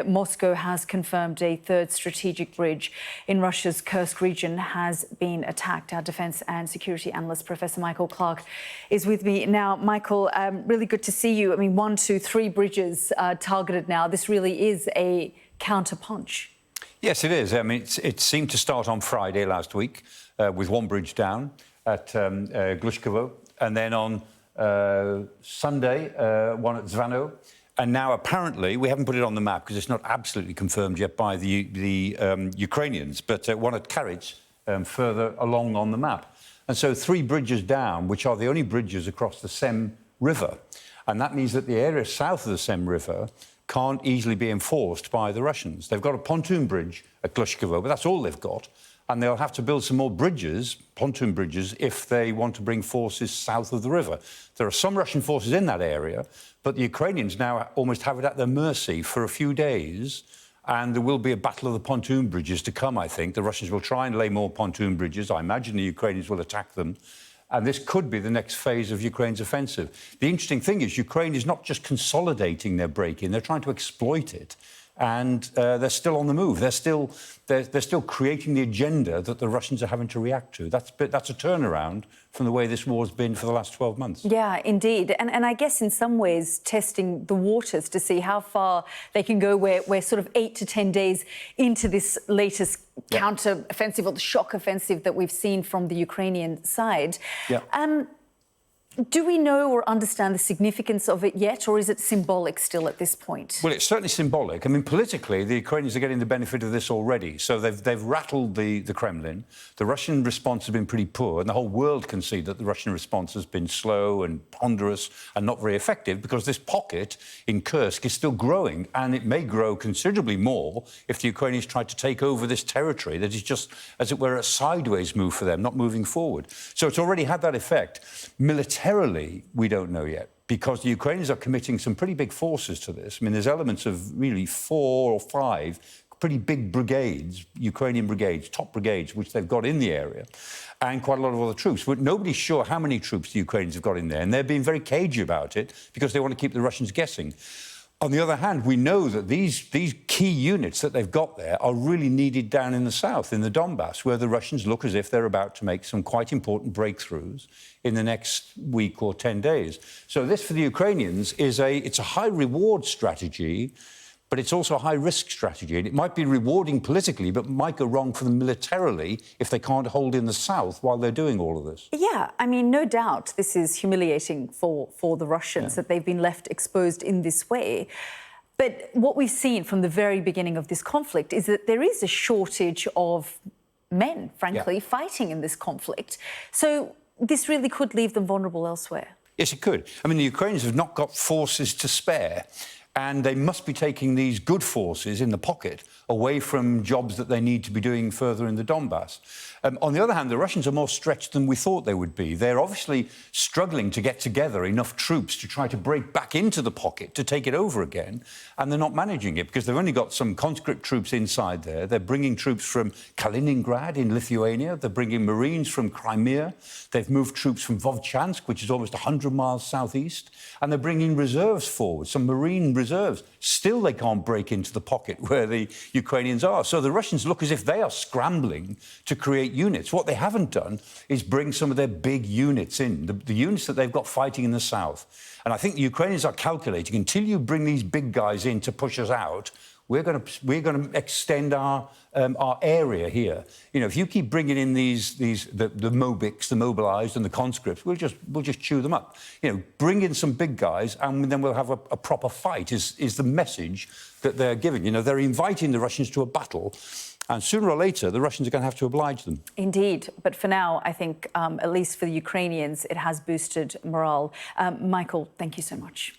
Moscow has confirmed a third strategic bridge in Russia's Kursk region has been attacked. Our defence and security analyst, Professor Michael Clarke, is with me now. Michael, really good to see you. I mean, 1, 2, 3 bridges targeted now. This really is a counter-punch. Yes, it is. I mean, it seemed to start on Friday last week with one bridge down at Glushkovo, and then on Sunday, one at Zvano. And now, apparently, we haven't put it on the map because it's not absolutely confirmed yet by the Ukrainians, but one at Karits further along on the map. And so 3 bridges down, which are the only bridges across the Seim River. And that means that the area south of the Seim River can't easily be enforced by the Russians. They've got a pontoon bridge at Glushkovo, but that's all they've got. And they'll have to build some more bridges, pontoon bridges, if they want to bring forces south of the river. There are some Russian forces in that area, but the Ukrainians now almost have it at their mercy for a few days. And there will be a battle of the pontoon bridges to come, I think. The Russians will try and lay more pontoon bridges. I imagine the Ukrainians will attack them. And this could be the next phase of Ukraine's offensive. The interesting thing is Ukraine is not just consolidating their break-in, they're trying to exploit it. And they're still on the move. They're still creating the agenda that the Russians are having to react to. That's a turnaround from the way this war's been for the last 12 months. Yeah, indeed. And I guess in some ways testing the waters to see how far they can go. We're sort of 8 to 10 days into this latest counter-offensive or the shock offensive that we've seen from the Ukrainian side. Yeah. Do we know or understand the significance of it yet, or is it symbolic still at this point? Well, it's certainly symbolic. I mean, politically, the Ukrainians are getting the benefit of this already. So they've rattled the Kremlin. The Russian response has been pretty poor, and the whole world can see that the Russian response has been slow and ponderous and not very effective because this pocket in Kursk is still growing, and it may grow considerably more if the Ukrainians try to take over this territory that is just, as it were, a sideways move for them, not moving forward. So it's already had that effect. Militarily, we don't know yet, because the Ukrainians are committing some pretty big forces to this. I mean, there's elements of really 4 or 5 pretty big brigades, Ukrainian brigades, top brigades, which they've got in the area, and quite a lot of other troops. But nobody's sure how many troops the Ukrainians have got in there, and they're being very cagey about it because they want to keep the Russians guessing. On the other hand, we know that these key units that they've got there are really needed down in the south, in the Donbass, where the Russians look as if they're about to make some quite important breakthroughs in the next week or 10 days. So this, for the Ukrainians, it's a high-reward strategy, but it's also a high-risk strategy. And it might be rewarding politically, but might go wrong for them militarily if they can't hold in the south while they're doing all of this. Yeah, I mean, no doubt this is humiliating for the Russians that they've been left exposed in this way. But what we've seen from the very beginning of this conflict is that there is a shortage of men, frankly, fighting in this conflict. So this really could leave them vulnerable elsewhere. Yes, it could. I mean, the Ukrainians have not got forces to spare, and they must be taking these good forces in the pocket away from jobs that they need to be doing further in the Donbass. On the other hand, the Russians are more stretched than we thought they would be. They're obviously struggling to get together enough troops to try to break back into the pocket, to take it over again, and they're not managing it because they've only got some conscript troops inside there. They're bringing troops from Kaliningrad in Lithuania. They're bringing Marines from Crimea. They've moved troops from Vovchansk, which is almost 100 miles southeast, and they're bringing reserves forward, some Marine reserves. Still, they can't break into the pocket where the Ukrainians are. So the Russians look as if they are scrambling to create units. What they haven't done is bring some of their big units in, the units that they've got fighting in the south. And I think the Ukrainians are calculating, until you bring these big guys in to push us out, we're going to extend our area here. You know, if you keep bringing in the Mobics, the mobilised, and the conscripts, we'll just chew them up. You know, bring in some big guys, and then we'll have a proper fight. Is the message that they're giving? You know, they're inviting the Russians to a battle, and sooner or later the Russians are going to have to oblige them. Indeed, but for now, I think at least for the Ukrainians, it has boosted morale. Michael, thank you so much.